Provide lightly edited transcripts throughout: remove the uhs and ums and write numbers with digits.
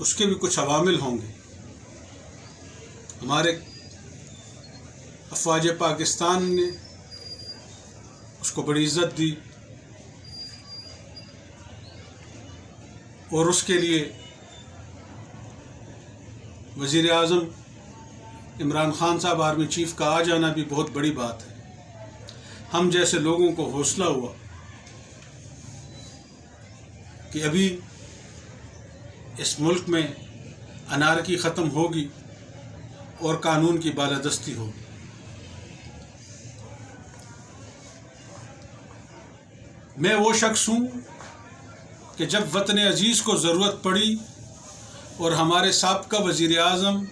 اس کے بھی کچھ عوامل ہوں گے. ہمارے افواج پاکستان نے اس کو بڑی عزت دی اور اس کے لیے وزیر اعظم عمران خان صاحب آرمی چیف کا آ جانا بھی بہت بڑی بات ہے. ہم جیسے لوگوں کو حوصلہ ہوا کہ ابھی اس ملک میں انارکی ختم ہوگی اور قانون کی بالادستی ہوگی. میں وہ شخص ہوں کہ جب وطن عزیز کو ضرورت پڑی اور ہمارے سابقہ وزیر اعظم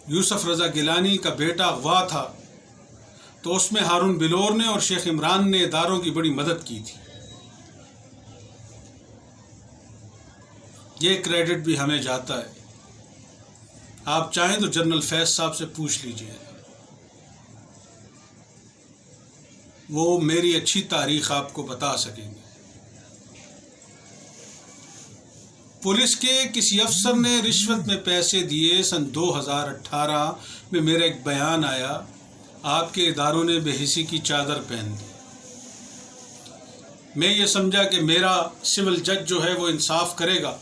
یوسف رضا گیلانی کا بیٹا اغوا تھا تو اس میں ہارون بلور نے اور شیخ عمران نے اداروں کی بڑی مدد کی تھی. یہ کریڈٹ بھی ہمیں جاتا ہے. آپ چاہیں تو جنرل فیض صاحب سے پوچھ لیجئے، وہ میری اچھی تاریخ آپ کو بتا سکیں گے. پولیس کے کسی افسر نے رشوت میں پیسے دیے. سن 2018 میں میرا ایک بیان آیا، آپ کے اداروں نے بے حسی کی چادر پہن دی. میں یہ سمجھا کہ میرا سول جج جو ہے وہ انصاف کرے گا،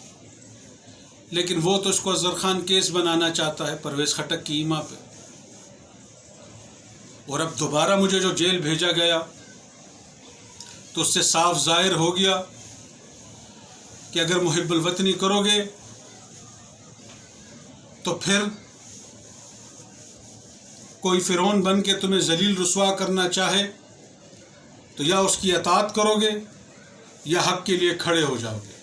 لیکن وہ تو اس کو اظہر خان کیس بنانا چاہتا ہے پرویز خٹک کی ایما پہ. اور اب دوبارہ مجھے جو جیل بھیجا گیا تو اس سے صاف ظاہر ہو گیا کہ اگر محب الوطنی کرو گے تو پھر کوئی فرعون بن کے تمہیں ذلیل رسوا کرنا چاہے تو یا اس کی اطاعت کرو گے یا حق کے لیے کھڑے ہو جاؤ گے.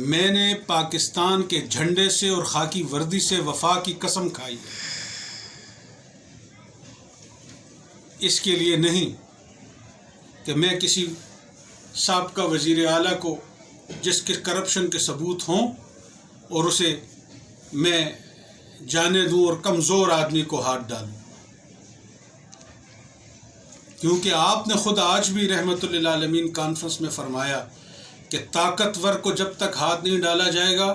میں نے پاکستان کے جھنڈے سے اور خاکی وردی سے وفا کی قسم کھائی ہے. اس کے لیے نہیں کہ میں کسی سابقہ وزیر اعلیٰ کو جس کے کرپشن کے ثبوت ہوں اور اسے میں جانے دوں اور کمزور آدمی کو ہاتھ ڈالوں. کیونکہ آپ نے خود آج بھی رحمت للعالمین کانفرنس میں فرمایا کہ طاقتور کو جب تک ہاتھ نہیں ڈالا جائے گا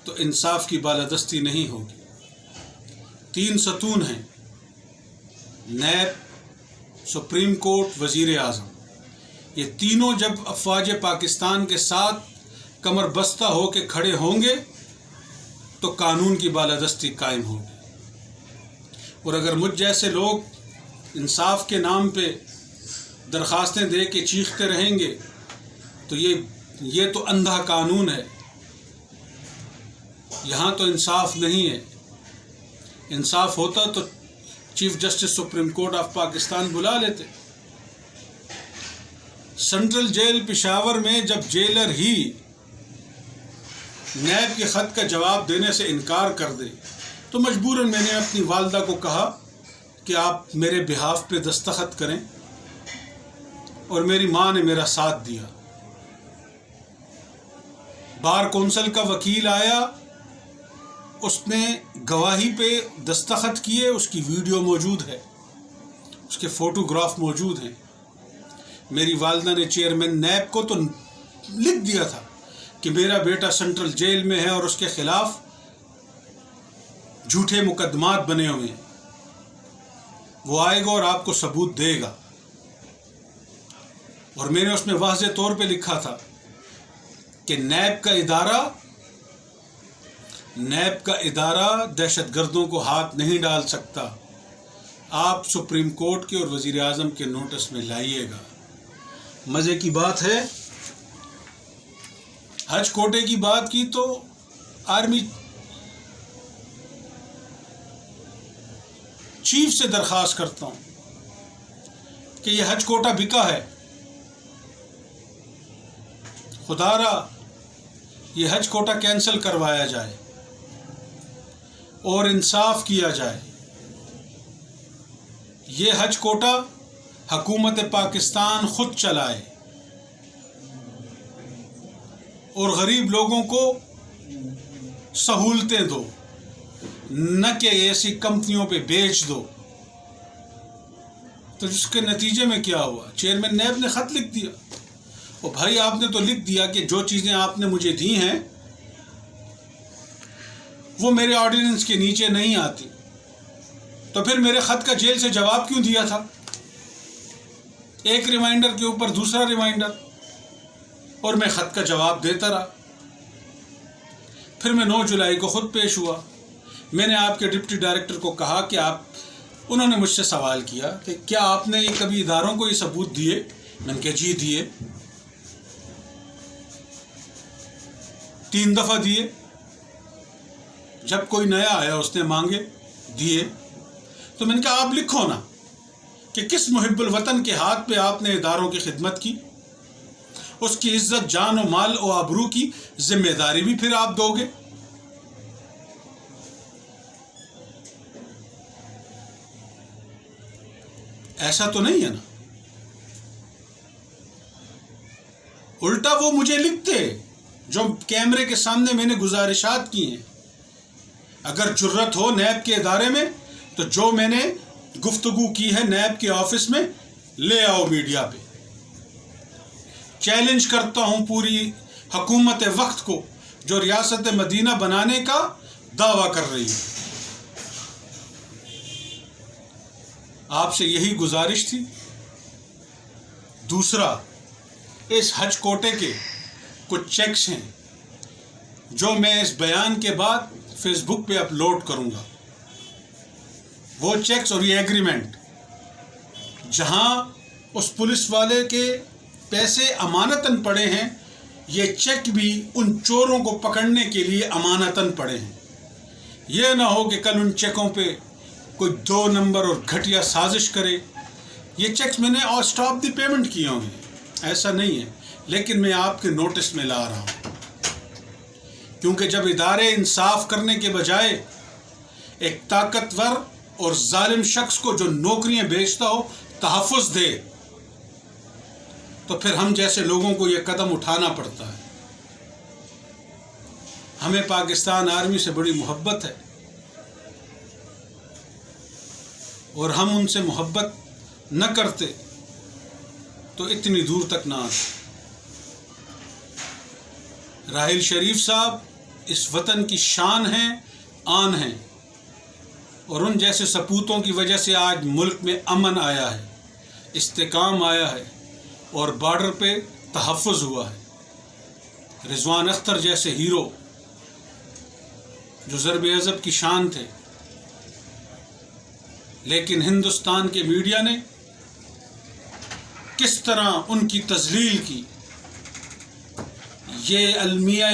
تو انصاف کی بالادستی نہیں ہوگی. 3 ستون ہیں: نیب، سپریم کورٹ، وزیر اعظم. یہ تینوں جب افواج پاکستان کے ساتھ کمر بستہ ہو کے کھڑے ہوں گے تو قانون کی بالادستی قائم ہوگی. اور اگر مجھ جیسے لوگ انصاف کے نام پہ درخواستیں دے کے چیختے رہیں گے تو یہ تو اندھا قانون ہے. یہاں تو انصاف نہیں ہے. انصاف ہوتا تو chief justice supreme court of Pakistan بلا لیتے. سینٹرل جیل پشاور میں جب جیلر ہی نیب کے خط کا جواب دینے سے انکار کر دے تو مجبوراً میں نے اپنی والدہ کو کہا کہ آپ میرے بہاف پہ دستخط کریں، اور میری ماں نے میرا ساتھ دیا. بار کونسل کا وکیل آیا، اس نے گواہی پہ دستخط کیے، اس کی ویڈیو موجود ہے، اس کے فوٹوگراف موجود ہیں. میری والدہ نے چیئرمین نیب کو تو لکھ دیا تھا کہ میرا بیٹا سینٹرل جیل میں ہے اور اس کے خلاف جھوٹے مقدمات بنے ہوئے ہیں، وہ آئے گا اور آپ کو ثبوت دے گا. اور میں نے اس میں واضح طور پہ لکھا تھا کہ نیب کا ادارہ دہشت گردوں کو ہاتھ نہیں ڈال سکتا. آپ سپریم کورٹ کے اور وزیر اعظم کے نوٹس میں لائیے گا. مزے کی بات ہے، حج کوٹے کی بات کی تو آرمی چیف سے درخواست کرتا ہوں کہ یہ حج کوٹا بکا ہے. خدا را یہ حج کوٹا کینسل کروایا جائے اور انصاف کیا جائے. یہ حج کوٹا حکومت پاکستان خود چلائے اور غریب لوگوں کو سہولتیں دو، نہ کہ ایسی کمپنیوں پہ بیچ دو. تو جس کے نتیجے میں کیا ہوا، چیئرمین نیب نے خط لکھ دیا اور بھائی آپ نے تو لکھ دیا کہ جو چیزیں آپ نے مجھے دی ہیں وہ میرے آرڈیننس کے نیچے نہیں آتی، تو پھر میرے خط کا جیل سے جواب کیوں دیا تھا؟ ایک ریمائنڈر کے اوپر دوسرا ریمائنڈر، اور میں خط کا جواب دیتا رہا۔ پھر میں 9 جولائی کو خود پیش ہوا۔ میں نے آپ کے ڈپٹی ڈائریکٹر کو کہا کہ انہوں نے مجھ سے سوال کیا کہ کیا آپ نے یہ کبھی اداروں کو یہ ثبوت دیے؟ میں نے کہا جی دیے، 3 دفعہ دیے، جب کوئی نیا آیا اس نے مانگے، دیے۔ تو میں نے کہا آپ لکھو نا کہ کس محب الوطن کے ہاتھ پہ آپ نے اداروں کی خدمت کی، اس کی عزت، جان و مال و آبرو کی ذمہ داری بھی پھر آپ دو گے۔ ایسا تو نہیں ہے نا؟ الٹا وہ مجھے لکھتے جو کیمرے کے سامنے میں نے گزارشات کی ہیں۔ اگر جرت ہو نیب کے ادارے میں تو جو میں نے گفتگو کی ہے نیب کے آفس میں لے آؤ میڈیا پہ۔ چیلنج کرتا ہوں پوری حکومت وقت کو جو ریاست مدینہ بنانے کا دعویٰ کر رہی ہے۔ آپ سے یہی گزارش تھی۔ دوسرا، اس حج کوٹے کے کچھ چیکس ہیں جو میں اس بیان کے بعد فیس بک پہ اپلوڈ کروں گا۔ وہ چیکس اور یہ ایگریمنٹ جہاں اس پولیس والے کے پیسے امانتاً پڑے ہیں، یہ چیک بھی ان چوروں کو پکڑنے کے لیے امانتاً پڑے ہیں۔ یہ نہ ہو کہ کل ان چیکوں پہ کوئی 2 نمبر اور گھٹیا سازش کرے۔ یہ چیکس میں نے اسٹاپ دی پیمنٹ کیے ہوں گے، ایسا نہیں ہے، لیکن میں آپ کے نوٹس میں لا رہا ہوں، کیونکہ جب ادارے انصاف کرنے کے بجائے ایک طاقتور اور ظالم شخص کو جو نوکریاں بیچتا ہو تحفظ دے، تو پھر ہم جیسے لوگوں کو یہ قدم اٹھانا پڑتا ہے۔ ہمیں پاکستان آرمی سے بڑی محبت ہے، اور ہم ان سے محبت نہ کرتے تو اتنی دور تک نہ آتے۔ راحیل شریف صاحب اس وطن کی شان ہیں، آن ہیں، اور ان جیسے سپوتوں کی وجہ سے آج ملک میں امن آیا ہے، استحکام آیا ہے، اور بارڈر پہ تحفظ ہوا ہے۔ رضوان اختر جیسے ہیرو جو ضرب عضب کی شان تھے، لیکن ہندوستان کے میڈیا نے کس طرح ان کی تذلیل کی، یہ المیہ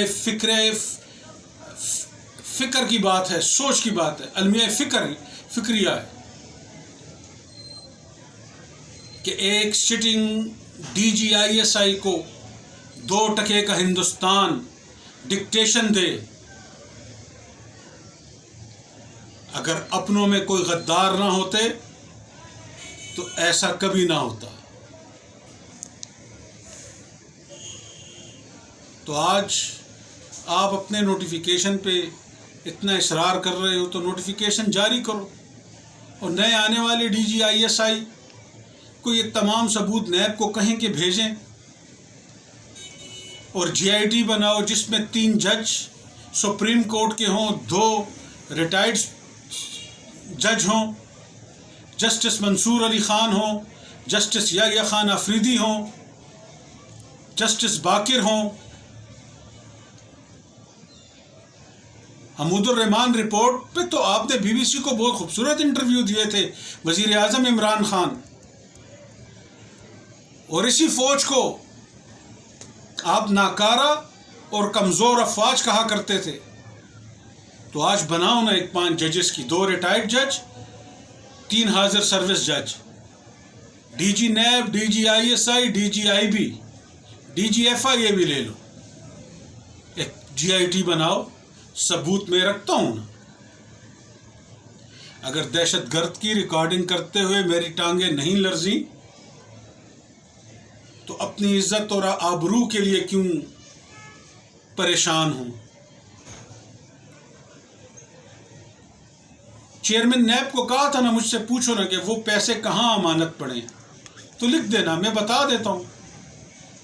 فکر کی بات ہے، سوچ کی بات ہے، المیہ فکریہ ہے کہ ایک سٹنگ DGISI کو 2 ٹکے کا ہندوستان ڈکٹیشن دے۔ اگر اپنوں میں کوئی غدار نہ ہوتے تو ایسا کبھی نہ ہوتا۔ تو آج آپ اپنے نوٹیفیکیشن پہ اتنا اصرار کر رہے ہو تو نوٹیفیکیشن جاری کرو، اور نئے آنے والے DGISI کو یہ تمام ثبوت نیب کو کہیں کہ بھیجیں، اور GIT بناؤ جس میں 3 جج سپریم کورٹ کے ہوں، 2 ریٹائرڈ جج ہوں، جسٹس منصور علی خان ہوں، جسٹس یحییٰ خان آفریدی ہوں، جسٹس باقر ہوں۔ حمود الرحمان رپورٹ پہ تو آپ نے BBC کو بہت خوبصورت انٹرویو دیے تھے، وزیر اعظم عمران خان، اور اسی فوج کو آپ ناکارہ اور کمزور افواج کہا کرتے تھے۔ تو آج بناؤ نا ایک 5 ججز کی، 2 ریٹائرڈ جج، 3 حاضر سروس جج، DG NAB, DGISI، DGIB، DGFI یہ بھی لے لو، ایک GIT بناؤ۔ ثبوت میں رکھتا ہوں نا، اگر دہشت گرد کی ریکارڈنگ کرتے ہوئے میری ٹانگیں نہیں لرزیں تو اپنی عزت اور آبرو کے لیے کیوں پریشان ہوں۔ چیئرمین نیب کو کہا تھا نا، مجھ سے پوچھو نا کہ وہ پیسے کہاں امانت پڑے ہیں، تو لکھ دینا، میں بتا دیتا ہوں۔